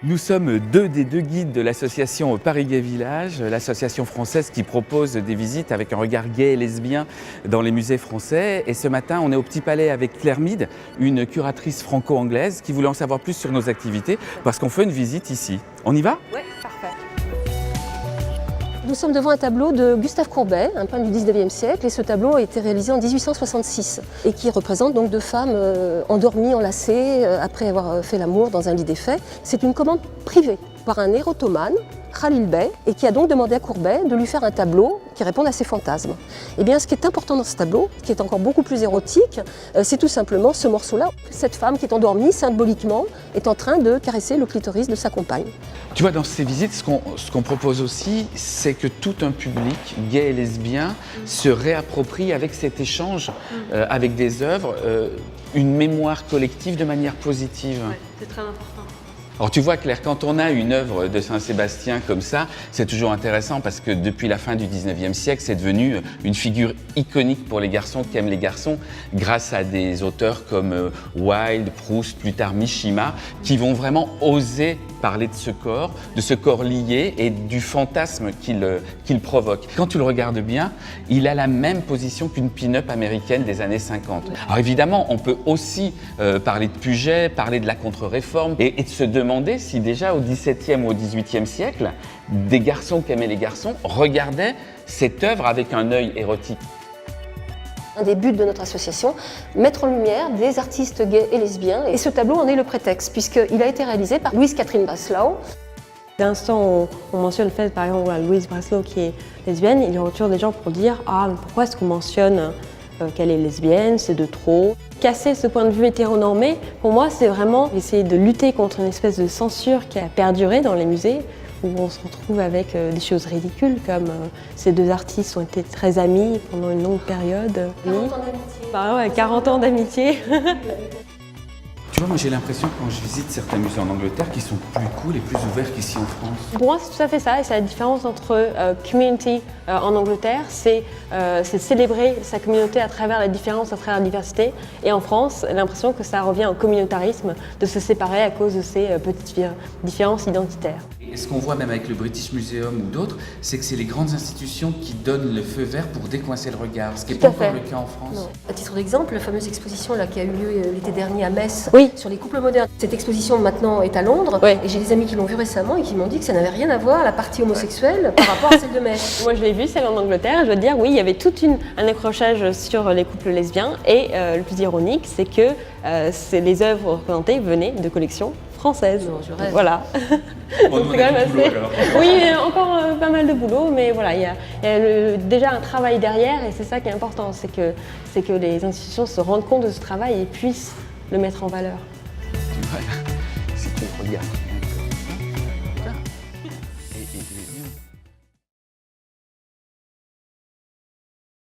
Nous sommes deux des deux guides de l'association Paris Gay Village, l'association française qui propose des visites avec un regard gay et lesbien dans les musées français. Et ce matin, on est au Petit Palais avec Claire Mead, une curatrice franco-anglaise qui voulait en savoir plus sur nos activités parce qu'on fait une visite ici. On y va ? Oui, parfait. Nous sommes devant un tableau de Gustave Courbet, un peintre du 19e siècle, et ce tableau a été réalisé en 1866 et qui représente donc deux femmes endormies, enlacées, après avoir fait l'amour dans un lit défait. C'est une commande privée par un érotomane, Khalil Bey, et qui a donc demandé à Courbet de lui faire un tableau qui réponde à ses fantasmes. Et bien, ce qui est important dans ce tableau, qui est encore beaucoup plus érotique, c'est tout simplement ce morceau-là. Cette femme qui est endormie, symboliquement, est en train de caresser le clitoris de sa compagne. Tu vois, dans ces visites, ce qu'on propose aussi, c'est que tout un public gay et lesbien se réapproprie avec cet échange, avec des œuvres, une mémoire collective de manière positive. Ouais, c'est très important. Alors tu vois Claire, quand on a une œuvre de Saint-Sébastien comme ça, c'est toujours intéressant parce que depuis la fin du 19e siècle, c'est devenu une figure iconique pour les garçons qui aiment les garçons grâce à des auteurs comme Wilde, Proust, plus tard Mishima, qui vont vraiment oser parler de ce corps lié et du fantasme qu'il provoque. Quand tu le regardes bien, il a la même position qu'une pin-up américaine des années 50. Alors évidemment, on peut aussi parler de Puget, parler de la contre-réforme et de se demander si déjà au XVIIe ou au XVIIIe siècle, des garçons qui aimaient les garçons regardaient cette œuvre avec un œil érotique. Un des buts de notre association, mettre en lumière des artistes gays et lesbiens. Et ce tableau en est le prétexte, puisqu'il a été réalisé par Louise Catherine Breslau. D'instant, on mentionne le fait, par exemple, Louise Breslau qui est lesbienne, il y a toujours des gens pour dire « Ah, mais pourquoi est-ce qu'on mentionne qu'elle est lesbienne, c'est de trop ». Casser ce point de vue hétéronormé, pour moi, c'est vraiment essayer de lutter contre une espèce de censure qui a perduré dans les musées, où on se retrouve avec des choses ridicules comme ces deux artistes ont été très amis pendant une longue période. 40 ans d'amitié. Bah ouais, 40 ans d'amitié. Tu vois, moi j'ai l'impression quand je visite certains musées en Angleterre qu'ils sont plus cool et plus ouverts qu'ici en France. Pour moi, c'est tout à fait ça, et c'est la différence entre community en Angleterre, c'est célébrer sa communauté à travers la différence, à travers la diversité, et en France, l'impression que ça revient au communautarisme, de se séparer à cause de ces petites différences identitaires. Et ce qu'on voit même avec le British Museum ou d'autres, c'est que c'est les grandes institutions qui donnent le feu vert pour décoincer le regard, ce qui n'est pas encore le cas en France. Non. À titre d'exemple, la fameuse exposition là, qui a eu lieu l'été dernier à Metz, Oui. sur les couples modernes. Cette exposition maintenant est à Londres, Oui. et j'ai des amis qui l'ont vue récemment et qui m'ont dit que ça n'avait rien à voir, la partie homosexuelle, par rapport à celle de Metz. Moi, je l'ai vue, celle en Angleterre, je dois dire, oui, il y avait tout un accrochage sur les couples lesbiens, et le plus ironique, c'est que les œuvres représentées venaient de collections françaises. Non, je rêve. Voilà. On C'est quand même assez... Oui, encore pas mal de boulot, mais voilà, il y a déjà un travail derrière, et c'est ça qui est important, c'est que les institutions se rendent compte de ce travail et puissent le mettre en valeur. Voilà. Si tu le regardes.